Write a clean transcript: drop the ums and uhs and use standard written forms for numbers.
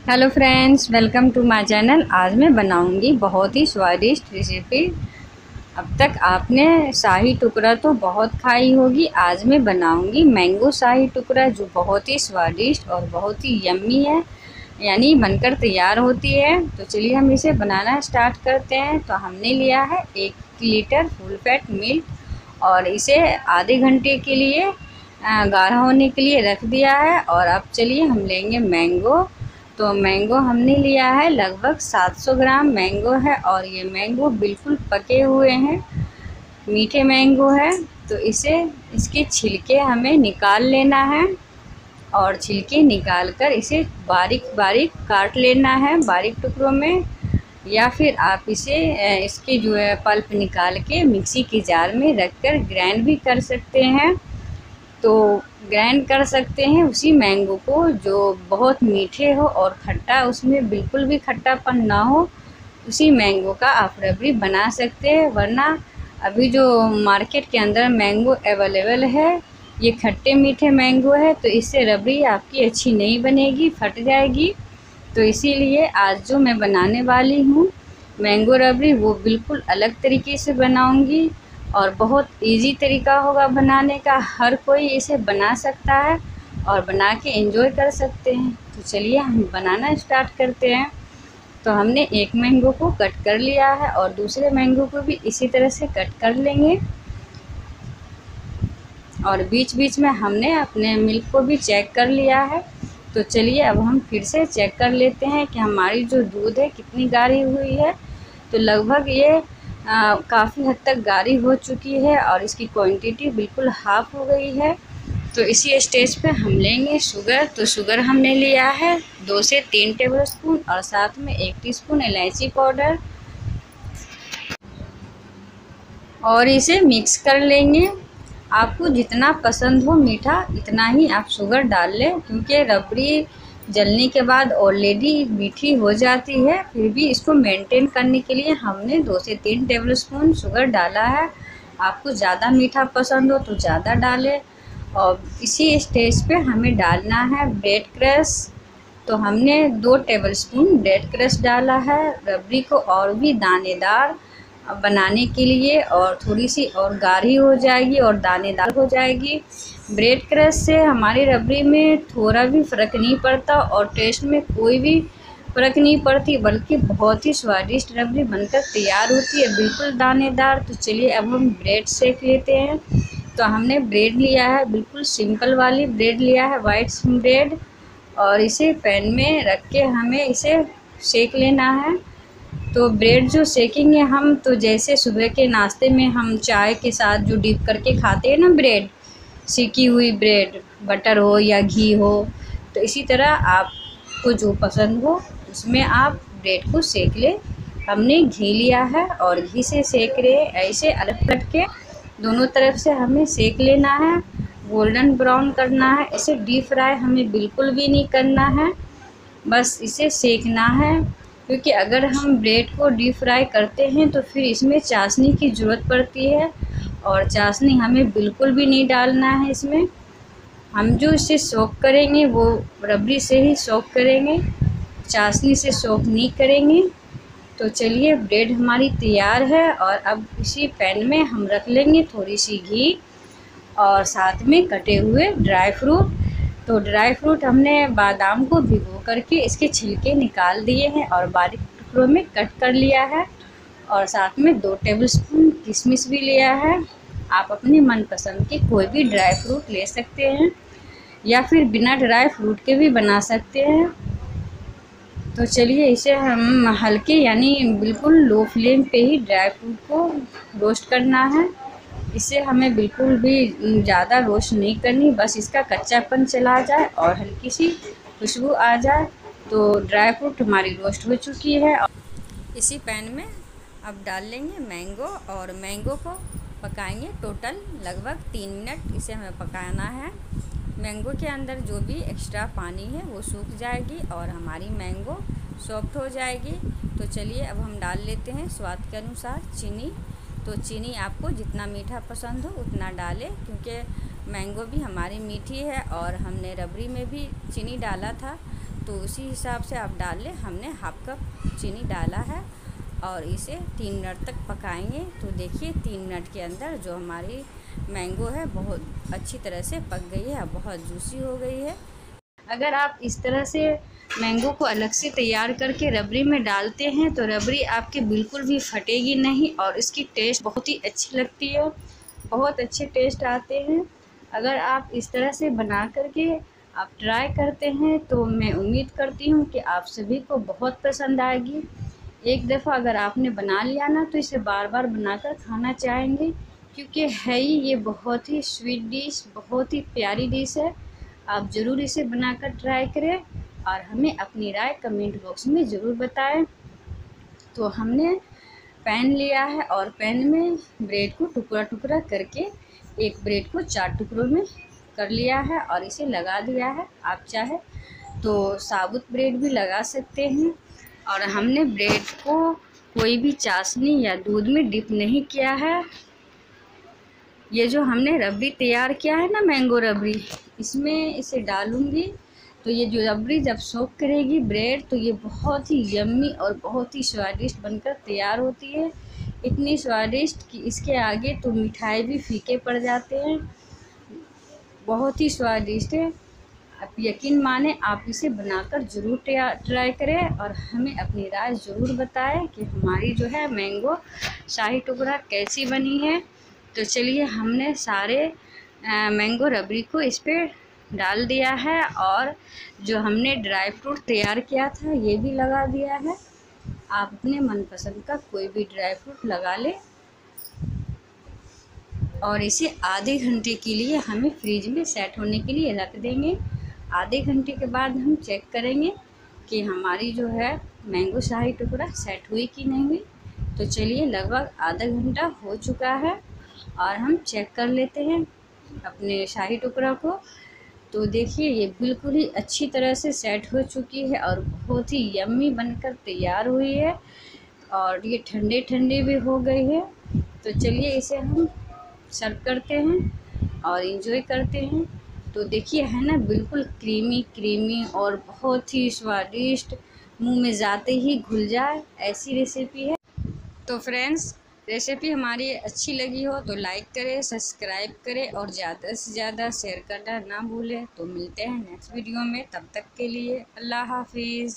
Hello friends, welcome to my channel. आज मैं बनाऊंगी बहुत ही स्वादिष्ट रेसिपी। अब तक आपने शाही टुकड़ा तो बहुत खाई होगी। आज मैं बनाऊंगी मैंगो शाही टुकड़ा, जो बहुत ही स्वादिष्ट और बहुत ही यम्मी है, यानी बनकर तैयार होती है। तो चलिए हम इसे बनाना स्टार्ट करते हैं। तो हमने लिया है 1 लीटर फुल फैट मिल्क और इसे आधे घंटे के लिए गाढ़ा होने के लिए रख दिया है। और अब चलिए हम लेंगे मैंगो। तो मैंगो हमने लिया है, लगभग 700 ग्राम मैंगो है और ये मैंगो बिल्कुल पके हुए हैं, मीठे मैंगो है। तो इसके छिलके हमें निकाल लेना है और छिलके निकाल कर इसे बारीक बारीक काट लेना है, बारीक टुकड़ों में। या फिर आप इसे इसकी जो है पल्प निकाल के मिक्सी की जार में रख कर ग्राइंड भी कर सकते हैं। तो ग्राइंड कर सकते हैं उसी मैंगो को जो बहुत मीठे हो और खट्टा, उसमें बिल्कुल भी खट्टापन ना हो, उसी मैंगो का आप रबड़ी बना सकते हैं। वरना अभी जो मार्केट के अंदर मैंगो अवेलेबल है, ये खट्टे मीठे मैंगो है, तो इससे रबड़ी आपकी अच्छी नहीं बनेगी, फट जाएगी। तो इसीलिए आज जो मैं बनाने वाली हूँ मैंगो रबड़ी, वो बिल्कुल अलग तरीके से बनाऊँगी और बहुत इजी तरीका होगा बनाने का। हर कोई इसे बना सकता है और बना के एंजॉय कर सकते हैं। तो चलिए हम बनाना स्टार्ट करते हैं। तो हमने एक मैंगो को कट कर लिया है और दूसरे मैंगो को भी इसी तरह से कट कर लेंगे। और बीच बीच में हमने अपने मिल्क को भी चेक कर लिया है। तो चलिए अब हम फिर से चेक कर लेते हैं कि हमारी जो दूध है कितनी गाढ़ी हुई है। तो लगभग ये काफ़ी हद तक गाढ़ी हो चुकी है और इसकी क्वांटिटी बिल्कुल हाफ़ हो गई है। तो इसी स्टेज पे हम लेंगे शुगर। तो शुगर हमने लिया है 2 से 3 टेबलस्पून और साथ में 1 टीस्पून इलायची पाउडर और इसे मिक्स कर लेंगे। आपको जितना पसंद हो मीठा, इतना ही आप शुगर डाल लें, क्योंकि रबड़ी जलने के बाद ऑलरेडी मीठी हो जाती है। फिर भी इसको मेंटेन करने के लिए हमने 2 से 3 टेबलस्पून शुगर डाला है। आपको ज़्यादा मीठा पसंद हो तो ज़्यादा डालें। और इसी स्टेज पे हमें डालना है ब्रेड क्रश। तो हमने 2 टेबलस्पून ब्रेड क्रश डाला है, रबड़ी को और भी दानेदार बनाने के लिए, और थोड़ी सी और गाढ़ी हो जाएगी और दानेदार हो जाएगी। ब्रेड क्रश से हमारी रबड़ी में थोड़ा भी फ़र्क नहीं पड़ता और टेस्ट में कोई भी फ़र्क नहीं पड़ती, बल्कि बहुत ही स्वादिष्ट रबड़ी बनकर तैयार होती है, बिल्कुल दानेदार। तो चलिए अब हम ब्रेड सेक लेते हैं। तो हमने ब्रेड लिया है, बिल्कुल सिंपल वाली ब्रेड लिया है, वाइट ब्रेड, और इसे पैन में रख के हमें इसे सेक लेना है। तो ब्रेड जो सेकेंगे हम, तो जैसे सुबह के नाश्ते में हम चाय के साथ जो डिप करके खाते हैं ना ब्रेड, सेकी हुई ब्रेड, बटर हो या घी हो, तो इसी तरह आपको जो पसंद हो उसमें आप ब्रेड को सेक ले। हमने घी लिया है और घी से सेक रहे, ऐसे अलग पलट के दोनों तरफ से हमें सेक लेना है, गोल्डन ब्राउन करना है। इसे डीप फ्राई हमें बिल्कुल भी नहीं करना है, बस इसे सेकना है। क्योंकि अगर हम ब्रेड को डीप फ्राई करते हैं तो फिर इसमें चाशनी की ज़रूरत पड़ती है, और चाशनी हमें बिल्कुल भी नहीं डालना है इसमें। हम जो इसे सोक करेंगे वो रबड़ी से ही सोक करेंगे, चाशनी से सोक नहीं करेंगे। तो चलिए ब्रेड हमारी तैयार है और अब इसी पैन में हम रख लेंगे थोड़ी सी घी और साथ में कटे हुए ड्राई फ्रूट। तो ड्राई फ्रूट हमने बादाम को भिगो करके इसके छिलके निकाल दिए हैं और बारीक टुकड़ों में कट कर लिया है, और साथ में 2 टेबलस्पून किशमिश भी लिया है। आप अपनी मनपसंद के कोई भी ड्राई फ्रूट ले सकते हैं या फिर बिना ड्राई फ्रूट के भी बना सकते हैं। तो चलिए इसे हम हल्के यानी बिल्कुल लो फ्लेम पे ही ड्राई फ्रूट को रोस्ट करना है। इसे हमें बिल्कुल भी ज़्यादा रोस्ट नहीं करनी, बस इसका कच्चापन चला जाए और हल्की सी खुशबू आ जाए। तो ड्राई फ्रूट हमारी रोस्ट हो चुकी है। इसी पैन में अब डाल लेंगे मैंगो और मैंगो को पकाएंगे टोटल लगभग 3 मिनट। इसे हमें पकाना है। मैंगो के अंदर जो भी एक्स्ट्रा पानी है वो सूख जाएगी और हमारी मैंगो सॉफ्ट हो जाएगी। तो चलिए अब हम डाल लेते हैं स्वाद के अनुसार चीनी। तो चीनी आपको जितना मीठा पसंद हो उतना डालें, क्योंकि मैंगो भी हमारी मीठी है और हमने रबड़ी में भी चीनी डाला था। तो उसी हिसाब से आप डाल लें। हमने हाफ कप चीनी डाला है और इसे 3 मिनट तक पकाएंगे। तो देखिए 3 मिनट के अंदर जो हमारी मैंगो है बहुत अच्छी तरह से पक गई है, बहुत जूसी हो गई है। अगर आप इस तरह से मैंगो को अलग से तैयार करके रबड़ी में डालते हैं तो रबड़ी आपकी बिल्कुल भी फटेगी नहीं और इसकी टेस्ट बहुत ही अच्छी लगती है, बहुत अच्छे टेस्ट आते हैं। अगर आप इस तरह से बना करके आप ट्राई करते हैं तो मैं उम्मीद करती हूँ कि आप सभी को बहुत पसंद आएगी। एक दफ़ा अगर आपने बना लिया ना तो इसे बार बार बनाकर खाना चाहेंगे, क्योंकि है ही ये बहुत ही स्वीट डिश, बहुत ही प्यारी डिश है। आप ज़रूर इसे बनाकर ट्राई करें और हमें अपनी राय कमेंट बॉक्स में ज़रूर बताएं। तो हमने पैन लिया है और पैन में ब्रेड को टुकड़ा टुकड़ा करके एक ब्रेड को 4 टुकड़ों में कर लिया है और इसे लगा दिया है। आप चाहे तो साबुत ब्रेड भी लगा सकते हैं। और हमने ब्रेड को कोई भी चाशनी या दूध में डिप नहीं किया है। ये जो हमने रबड़ी तैयार किया है ना, मैंगो रबड़ी, इसमें इसे डालूंगी तो ये जो रबड़ी जब सोक करेगी ब्रेड तो ये बहुत ही यम्मी और बहुत ही स्वादिष्ट बनकर तैयार होती है। इतनी स्वादिष्ट कि इसके आगे तो मिठाई भी फीके पड़ जाते हैं। बहुत ही स्वादिष्ट है। आप यकीन माने, आप इसे बनाकर ज़रूर ट्राई करें और हमें अपनी राय ज़रूर बताएं कि हमारी जो है मैंगो शाही टुकड़ा कैसी बनी है। तो चलिए हमने सारे मैंगो रबड़ी को इस पर डाल दिया है और जो हमने ड्राई फ्रूट तैयार किया था ये भी लगा दिया है। आप अपने मनपसंद का कोई भी ड्राई फ्रूट लगा लें और इसे आधे घंटे के लिए हमें फ्रिज में सेट होने के लिए रख देंगे। आधे घंटे के बाद हम चेक करेंगे कि हमारी जो है मैंगो शाही टुकड़ा सेट हुई कि नहीं हुई। तो चलिए लगभग आधा घंटा हो चुका है और हम चेक कर लेते हैं अपने शाही टुकड़ा को। तो देखिए ये बिल्कुल ही अच्छी तरह से सेट हो चुकी है और बहुत ही यम्मी बनकर तैयार हुई है और ये ठंडे ठंडे भी हो गई है। तो चलिए इसे हम सर्व करते हैं और इन्जॉय करते हैं। तो देखिए है ना, बिल्कुल क्रीमी क्रीमी और बहुत ही स्वादिष्ट, मुंह में जाते ही घुल जाए ऐसी रेसिपी है। तो फ्रेंड्स, रेसिपी हमारी अच्छी लगी हो तो लाइक करें, सब्सक्राइब करें और ज़्यादा से ज़्यादा शेयर करना ना भूलें। तो मिलते हैं नेक्स्ट वीडियो में, तब तक के लिए अल्लाह हाफिज़।